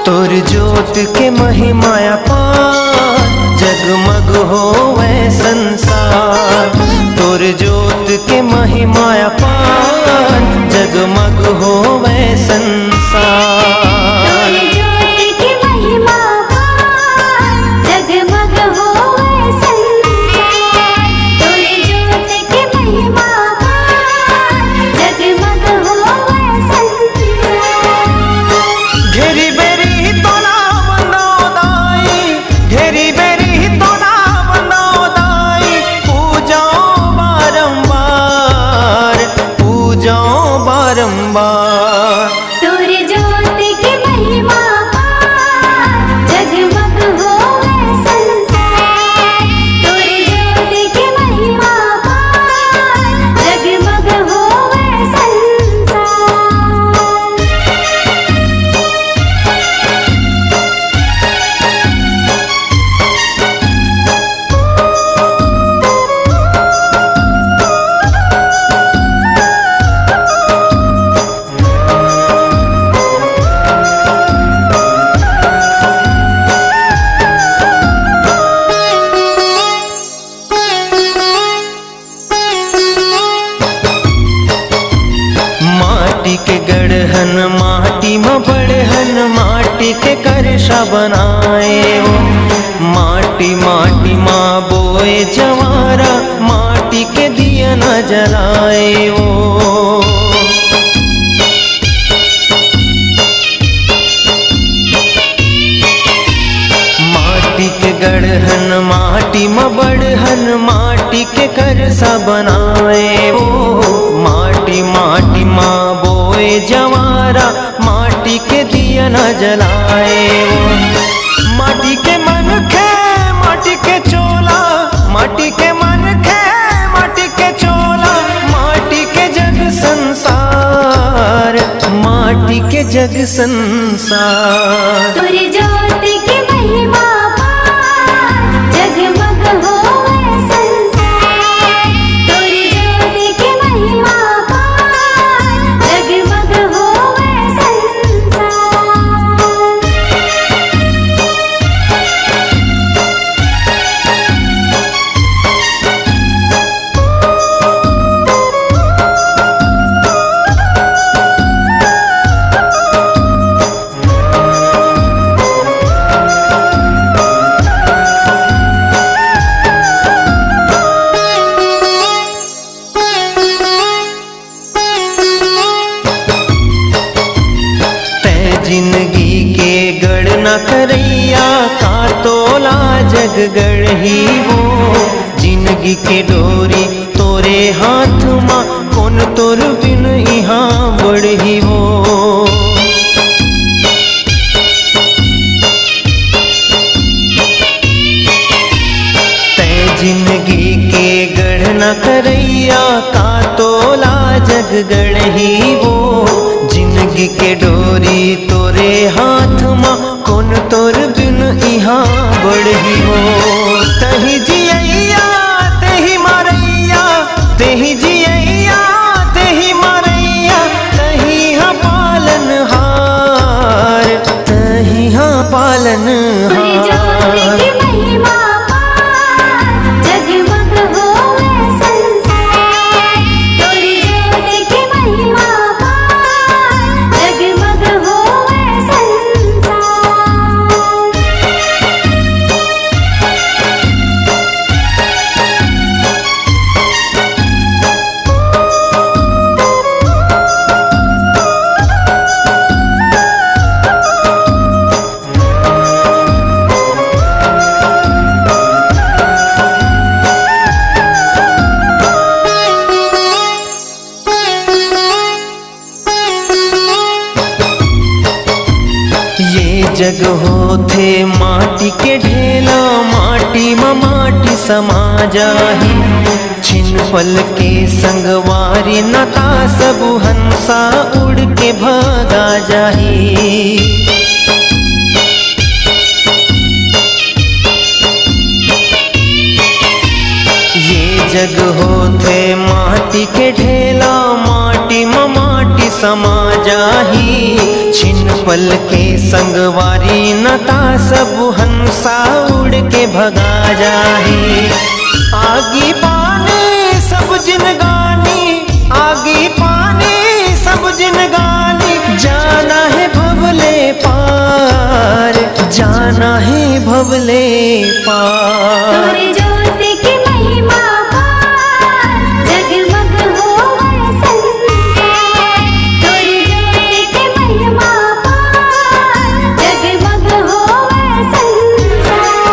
तोर ज्योत के महिमाया पार जगमग होवे संसार। तोर ज्योत के महिमाया पार जगमग होवे संसार। तोर ज्योत की महिमा पार जगमग होवे संसार। तोर ज्योत की महिमा पार जगमग होवे माटी के गढ़हन माटी में बड़हन माटी के करशा बनाए वो। माटी माटी माँ बोए जवारा माटी के दिया न जलाए वो। माटी के गढ़हन माटी में बड़हन माटी के करसा बनाए वो। माटी माटी माँ बोए जवारा माटी के दिया न जलाए वो। माटी के मन खे माटी के चोला माटी के मन खे माटी के चोला माटी के जग संसार माटी के जग संसार। तोर ज्योत की महिमा पार जगमग होवे संसार। तोर ज्योत की महिमा पार जगमग होवे संसार। जिंदगी के गढ़ न करैया का तोला जग गढ़ही वो। जिंदगी के डोरी तोरे हाथ माँ कौन तोर बिन यहाँ बढ़ी वो। तै जिंदगी के गढ़ न करैया का तोला जग गढ़ही वो। जिंदगी के डोरी तोरे हाथ माँ कौन तोर बिन यहाँ बढ़ी हो। तही जियैया तेही मारैया तेही जियैया तेही मारैया तही हाँ पालन हार तही हाँ पालन हार। जग होथे माटी के ढेला माटी में माटी समा जाही। छिन पल के संगवारी नता सब हंसा उड़ के भागा जाही। ये जग होथे माटी के ढेला माटी माटी म माटी समा जाही छिन पल के संगवारी नता सब हंसा उड़ के भगा जाही आगी पानी सब जिनगानी आगी पानी सब जिनगानी जाना है भवले पार जाना है भवले पार तोरी ज्योति की महिमा पार जगमग होवे संसार तोरी ज्योति की महिमा पार जगमग होवे संसार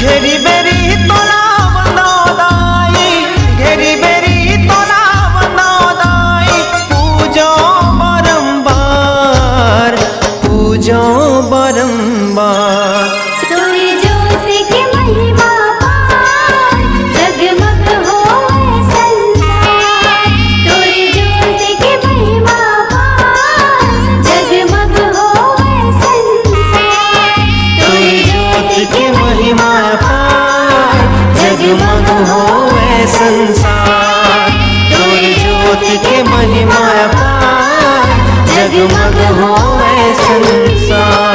घेरी बेरी तोला बनोदाई घेरी बेरी तोला बनोदाई पूजो बारंबार पूजो बारंबार तोरी ज्योति की महिमा पार जगमग होवे संसार तोरी ज्योति की महिमा पार जगमग होवे संसार तोरी ज्योति की महिमा पार जगमग होवे संसार तोरी ज्योति की महिमा पार जगमग होवे संसार।